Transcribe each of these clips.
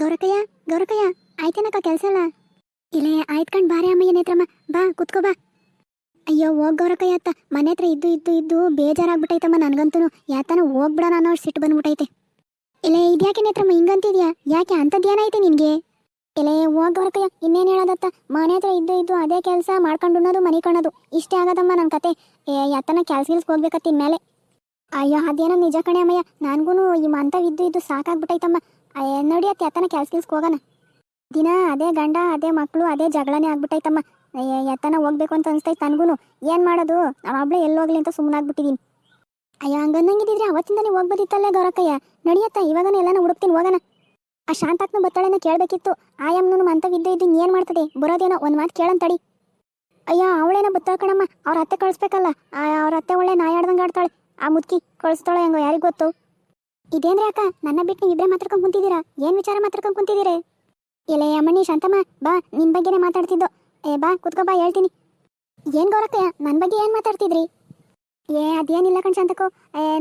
ಗೌರಕಯ್ಯ ಗೌರಕಯ್ಯ ಆಯ್ತೇನಕ್ಕ ಕೆಲಸ ಎಲ್ಲ ಇಲ್ಲೇ ಆಯ್ತ್ಕಂಡ್ ಬಾರೆ ಅಮ್ಮಯ್ಯ ನೇತ್ರಮ್ಮ ಬಾ ಕುತ್ಕೋ ಬಾ. ಅಯ್ಯೋ ಹೋಗ್ ಗೌರಕಯ್ಯ ಅತ್ತ ಮನೆ ಹತ್ರ ಇದ್ದು ಬೇಜಾರಾಗ್ಬಿಟ್ಟೈತಮ್ಮ ನನಗಂತೂ ಯಾತನ ಹೋಗ್ಬಿಡೋಣ ಅನ್ನೋ ಸಿಟ್ಟು ಬಂದ್ಬಿಟ್ಟೈತೆ. ಇಲ್ಲೇ ಇದ್ಯಾಕೆ ನೇತ್ರಮ್ಮ ಹಿಂಗಂತಿದ್ಯಾ? ಯಾಕೆ ಅಂಥದ್ದೇನೈತೆ ನಿನಗೆ? ಇಲ್ಲೇ ಹೋಗ್ ಗೌರಕಯ್ಯ ಇನ್ನೇನು ಹೇಳೋದತ್ತ, ಮನೆ ಹತ್ರ ಇದ್ದು ಅದೇ ಕೆಲಸ ಮಾಡ್ಕೊಂಡು ಉಣ್ಣೋದು ಮನೆ ಕಾಣೋದು ಇಷ್ಟೇ ಆಗದಮ್ಮ ನನ್ನ ಕತೆ. ಯಾತನ ಕೆಲ್ಸಗಿಲ್ಸ್ ಹೋಗ್ಬೇಕತ್ತ ಇನ್ಮೇಲೆ. ಅಯ್ಯೋ ಅದೇನೋ ನಿಜ ಕಣೆ ಅಮ್ಮಯ್ಯ, ನನಗೂ ಈ ಮಂತವಿದ್ದು ಸಾಕಾಗ್ಬಿಟ್ಟೈತಮ್ಮ. ನೋಡಿ ಅತ್ತ ಯಾತನ ಕೆಲ್ಸಗಿಲ್ಸ್ಗೆ ಹೋಗೋಣ. ದಿನ ಅದೇ ಗಂಡ ಅದೇ ಮಕ್ಕಳು ಅದೇ ಜಗಳನೇ ಆಗ್ಬಿಟ್ಟೈತಮ್ಮ. ಎತ್ತನ ಹೋಗ್ಬೇಕು ಅಂತ ಅನಿಸ್ತೈತೆ ನನಗೂ. ಏನು ಮಾಡೋದು, ನಾನು ಒಬ್ಳೆ ಎಲ್ಲೋಗ್ಲಿ ಅಂತ ಸುಮ್ಮನಾಗ್ಬಿಟ್ಟಿದ್ದೀನಿ. ಅಯ್ಯೋ ಹಂಗಂದಂಗಿದ್ರೆ ಅವತ್ತಿಂದನೇ ಹೋಗ್ಬೋದಿತ್ತಲ್ಲ ಗೌರಕ್ಕಯ್ಯ. ನಡಿಯತ್ತ ಇವಾಗನೇ ಎಲ್ಲಾನ ಹುಡುಕ್ತೀನಿ ಹೋಗೋಣ. ಆ ಶಾಂತಾಕ್ನ ಬತ್ತಳೆನ ಕೇಳಬೇಕಿತ್ತು. ಆಯಮ್ಮನೂ ಮಂತವಿದ್ದು ಏನು ಮಾಡ್ತದೆ, ಬರೋದೇನೋ ಒಂದು ಮಾತು ಕೇಳಂತಡಿ. ಅಯ್ಯೋ ಅವಳೇನೋ ಬತ್ತಾಳ ಕಣಮ್ಮ, ಅವ್ರ ಅತ್ತೆ ಕಳಿಸ್ಬೇಕಲ್ಲ. ಅವ್ರ ಅತ್ತೆ ಒಳ್ಳೆ ನಾಯಾಡ್ದಂಗೆ ಆಡ್ತಾಳೆ. ಆ ಮುದುಕಿ ಕಳಿಸ್ತಾಳೆ ಹೆಂಗೋ ಯಾರಿಗೆ ಗೊತ್ತು. ಇದೇನ್ರಿ ಅಕ್ಕ, ನನ್ನ ಬಿಟ್ಟು ನೀವು ಇಬ್ಬರೇ ಮಾತಾಡ್ಕೊಂಡು ಕುಂತಿದ್ದೀರಾ? ಏನು ವಿಚಾರ ಮಾತಾಡ್ಕೊಂಡು ಕುಂತಿದ್ದೀರಿ? ಎಲೆ ಅಮ್ಮಣ್ಣಿ ಶಾಂತಮ್ಮ ಬಾ, ನಿನ್ನ ಬಗ್ಗೆನೇ ಮಾತಾಡ್ತಿದ್ದೋ. ಬಾ ಕುತ್ಕೋ ಬಾ ಹೇಳ್ತೀನಿ. ಏನು ಗೌರಕ್ಕಯ್ಯ ನನ್ನ ಬಗ್ಗೆ ಏನು ಮಾತಾಡ್ತಿದ್ರಿ? ಅದೇನಿಲ್ಲ ಕಣ್ ಶಾಂತಕ್ಕೋ,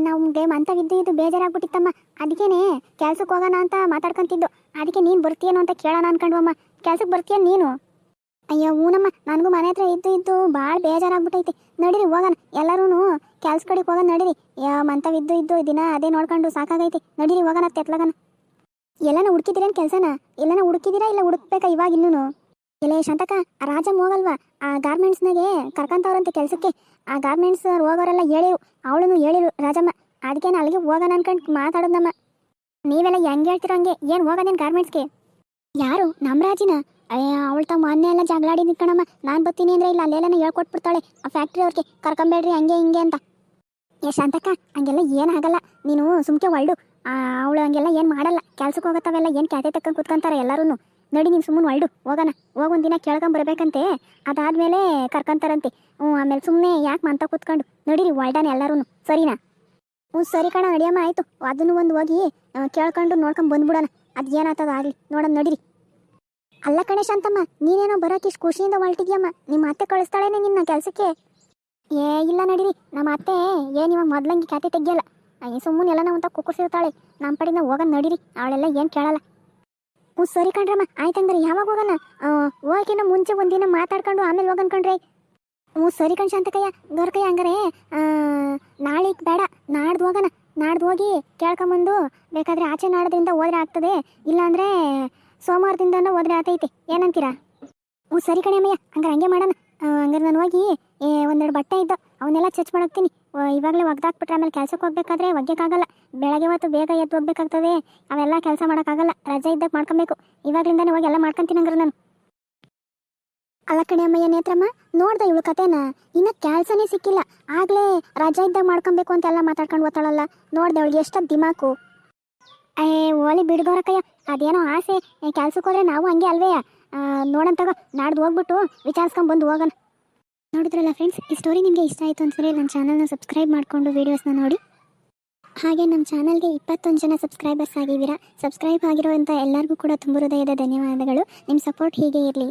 ನಮಗೆ ಮಂತವಿದ್ದು ಬೇಜಾರಾಗ್ಬಿಟ್ಟಿತ್ತಮ್ಮ. ಅದಕ್ಕೇನೆ ಕೆಲ್ಸಕ್ಕೆ ಹೋಗೋಣ ಅಂತ ಮಾತಾಡ್ಕೊಂತಿದ್ದು. ಅದಕ್ಕೆ ನೀನು ಬರ್ತೀಯೇನೋ ಅಂತ ಕೇಳೋಣ ಅನ್ಕೊಂಡ್ವಮ್ಮ. ಕೆಲ್ಸಕ್ಕೆ ಬರ್ತೀಯ ನೀನು? ಅಯ್ಯೋ ಹೂನಮ್ಮ, ನನಗೂ ಮನೆ ಹತ್ರ ಇದ್ದು ಭಾಳ ಬೇಜಾರಾಗ್ಬಿಟ್ಟೈತಿ. ನಡೀರಿ ಹೋಗೋಣ ಎಲ್ಲರೂ ಕೆಲ್ಸ ಕಡೆಗೆ ಹೋಗೋಣ ನಡೀರಿ. ಮಂತವಿದ್ದು ದಿನ ಅದೇ ನೋಡ್ಕೊಂಡು ಸಾಕಾಗೈತಿ. ನಡೀರಿ ಹೋಗೋಣ ತೆತ್ಲಗನ. ಎಲ್ಲನ ಹುಡುಕಿದ್ದೀರೇನು ಕೆಲಸನ? ಎಲ್ಲನ ಹುಡುಕಿದ್ದೀರಾ ಇಲ್ಲ ಹುಡುಕ್ಬೇಕಾ ಇವಾಗ ಇನ್ನೂ? ಇಲ್ಲ ಶಾಂತಕ್ಕ, ರಾಜಮ್ಮ ಹೋಗಲ್ವಾ ಆ ಗಾರ್ಮೆಂಟ್ಸ್ನಾಗೆ ಕರ್ಕೊಂತವ್ರಂತೆ ಕೆಲಸಕ್ಕೆ. ಆ ಗಾರ್ಮೆಂಟ್ಸ್ ಹೋಗೋರೆಲ್ಲ ಹೇಳಿರು, ಅವಳನ್ನು ಹೇಳಿರು ರಾಜಮ್ಮ. ಅದಕ್ಕೇನು ಅಲ್ಲಿಗೆ ಹೋಗೋಣ ಅನ್ಕೊಂಡು ಮಾತಾಡೋದಮ್ಮ. ನೀವೆಲ್ಲ ಹೆಂಗೆ ಹೇಳ್ತಿರೋ ಹಂಗೆ. ಏನು ಹೋಗೋದೇನು ಗಾರ್ಮೆಂಟ್ಸ್ಗೆ? ಯಾರು ನಮ್ಮ ರಾಜಿನ? ಅವಳು ತಮ್ಮ ಮೊನ್ನೆ ಎಲ್ಲ ಜಗಳಾಡಿ ನಿಂತ್ಕಣಮ್ಮ. ನಾನು ಬರ್ತೀನಿ ಅಂದರೆ ಇಲ್ಲ ಅಲ್ಲೆಲ್ಲ ಹೇಳ್ಕೊಟ್ಬಿಡ್ತಾಳೆ ಆ ಫ್ಯಾಕ್ಟ್ರಿ ಅವ್ರಿಗೆ, ಕರ್ಕೊಂಬೇಡ್ರಿ ಹಂಗೆ ಹಿಂಗೆ ಅಂತ. ಶಾಂತಕ್ಕ ಹಂಗೆಲ್ಲ ಏನಾಗಲ್ಲ, ನೀನು ಸುಮ್ಕೆ ಒಳ್ಳು. ಅವಳು ಹಂಗೆಲ್ಲ ಏನು ಮಾಡಲ್ಲ. ಕೆಲ್ಸಕ್ಕೆ ಹೋಗತ್ತವೆಲ್ಲ ಏನು ಕ್ಯಾತೆ ತಕ್ಕಂಡು ಕುತ್ಕೊಂತಾರೆ ಎಲ್ಲರೂ. ನಡಿ ನೀನು ಸುಮ್ಮನೆ ಒಳ್ಳು ಹೋಗೋಣ. ಹೋಗೊಂದು ದಿನ ಕೇಳ್ಕೊಂಬರ್ಬೇಕಂತೆ, ಅದಾದಮೇಲೆ ಕರ್ಕೊಂತಾರಂತೆ. ಆಮೇಲೆ ಸುಮ್ಮನೆ ಯಾಕೆ ಮಂತ ಕೂತ್ಕೊಂಡು ನಡೀರಿ ಒಳ್ದಾನೆ ಎಲ್ಲರೂ. ಸರಿನಾ? ಸರಿ ಕಣ ನಡಿಯಮ್ಮ, ಆಯಿತು. ಅದನ್ನು ಒಂದು ಹೋಗಿ ಕೇಳ್ಕೊಂಡು ನೋಡ್ಕೊಂಡು ಬಂದ್ಬಿಡೋಣ. ಅದು ಏನಾಗ್ತದ ಆಗಲಿ ನೋಡೋಣ ನಡೀರಿ. ಅಲ್ಲ ಕಣೆ ಶಾಂತಮ್ಮ, ನೀನೇನೋ ಬರೋಕೆ ಇಷ್ಟು ಖುಷಿಯಿಂದ ಹೊರಟಿದ್ಯಮ್ಮ. ನಿಮ್ಮ ಅತ್ತೆ ಕಳಿಸ್ತಾಳೇನೆ ನಿನ್ನ ಕೆಲಸಕ್ಕೆ? ಇಲ್ಲ ನಡೀರಿ, ನಮ್ಮ ಅತ್ತೆ ಇವಾಗ ಮೊದ್ಲಂಗೆ ಖಾತೆ ತೆಗಿಯಲ್ಲ. ಸುಮ್ಮನೆ ಎಲ್ಲ ಅಂತ ಕುಕ್ಕರ್ಸಿರ್ತಾಳೆ. ನಮ್ಮ ಪಡಿನ ಹೋಗೋಣ ನಡೀರಿ, ಅವಳೆಲ್ಲ ಏನು ಕೇಳಲ್ಲ. ಸರಿ ಕಣ್ರಮ್ಮ, ಆಯ್ತಂದ್ರೆ ಯಾವಾಗ ಹೋಗೋಣ? ಹೋಗಿನ ಮುಂಚೆ ಒಂದಿನ ಮಾತಾಡ್ಕೊಂಡು ಆಮೇಲೆ ಹೋಗೋಣ ಕಣ್ರಿ. ಸರಿ ಕಣ್ ಶಾಂತಕಯ್ಯ ಗೌರಕಯ್ಯ, ಹಂಗಾರೆ ನಾಳೆಗೆ ಬೇಡ, ನಾಡ್ದು ಹೋಗೋಣ. ನಾಡ್ದು ಹೋಗಿ ಕೇಳ್ಕೊಂಬಂದು ಬೇಕಾದರೆ ಆಚೆ ನಾಡೋದ್ರಿಂದ ಹೋದ್ರೆ ಆಗ್ತದೆ, ಇಲ್ಲಾಂದರೆ ಸೋಮವಾರದಿಂದನೂ ಹೋದ್ರೆ ಆತೈತೆ. ಏನಂತೀರಾ? ಸರಿ ಕಣೆ ಅಮ್ಮಯ್ಯ, ಹಂಗಾರೆ ಹಂಗೆ ಮಾಡೋಣ. ಹಂಗಾರೆ ನಾನು ಹೋಗಿ ಒಂದೆರಡು ಬಟ್ಟೆ ಇದ್ದು ಅವನ್ನೆಲ್ಲ ಚಚ್ ಮಾಡಾಕ್ತೀನಿ. ಇವಾಗಲೇ ಒಗ್ದಾಕ್ಬಿಟ್ರೆ ಆಮೇಲೆ ಕೆಲ್ಸಕ್ಕೆ ಹೋಗ್ಬೇಕಾದ್ರೆ ಒಗ್ಯಕ್ಕಾಗಲ್ಲ. ಬೆಳಗ್ಗೆ ಹೊತ್ತು ಬೇಗ ಎದ್ದು ಹೋಗ್ಬೇಕಾಗ್ತದೆ. ಅವೆಲ್ಲ ಕೆಲಸ ಮಾಡೋಕ್ಕಾಗಲ್ಲ, ರಜೆ ಇದ್ದಾಗ ಮಾಡ್ಕೊಬೇಕು. ಇವಾಗಲಿಂದನೇ ಹೋಗಿ ಎಲ್ಲ ಮಾಡ್ಕೊತೀನಿ ಹಂಗಾರೆ ನಾನು. ಅಲ್ಲ ಕಣೆ ಅಮ್ಮಯ್ಯ ನೇತ್ರಮ್ಮ, ನೋಡ್ದೆ ಇವಳು ಕತೆನ? ಇನ್ನು ಕೆಲಸನೇ ಸಿಕ್ಕಿಲ್ಲ, ಆಗಲೇ ರಜೆ ಇದ್ದಾಗ ಮಾಡ್ಕೊಬೇಕು ಅಂತೆಲ್ಲ ಮಾತಾಡ್ಕೊಂಡು ಓದ್ತಾಳಲ್ಲ. ನೋಡ್ದೆ ಅವಳಿಗೆ ಎಷ್ಟು ದಿಮಾಕು. ಓಲಿ ಬಿಡ್ಗೌರಕ್ಕಯ್ಯ, ಅದೇನೋ ಆಸೆ. ಕೆಲ್ಸಕ್ಕೆ ಹೋದ್ರೆ ನಾವು ಹಂಗೆ ಅಲ್ವೇ? ನೋಡೋಣ ತಗೋ, ನಾಡ್ದು ಹೋಗ್ಬಿಟ್ಟು ವಿಚಾರಿಸ್ಕೊಂಬಂದು ಹೋಗೋಣ. ನೋಡಿದ್ರಲ್ಲ ಫ್ರೆಂಡ್ಸ್, ಈ ಸ್ಟೋರಿ ನಿಮಗೆ ಇಷ್ಟ ಆಯಿತು ಅನ್ಸರಿ ನನ್ನ ಚಾನಲ್ನ ಸಬ್ಸ್ಕ್ರೈಬ್ ಮಾಡಿಕೊಂಡು ವೀಡಿಯೋಸ್ನ ನೋಡಿ. ಹಾಗೆ ನಮ್ಮ ಚಾನಲ್ಗೆ 21 ಜನ ಸಬ್ಸ್ಕ್ರೈಬರ್ಸ್ ಆಗಿದ್ದೀರಾ. ಸಬ್ಸ್ಕ್ರೈಬ್ ಆಗಿರೋಂಥ ಎಲ್ಲರಿಗೂ ಕೂಡ ತುಂಬ ಹೃದಯದ ಧನ್ಯವಾದಗಳು. ನಿಮ್ಮ ಸಪೋರ್ಟ್ ಹೀಗೆ ಇರಲಿ.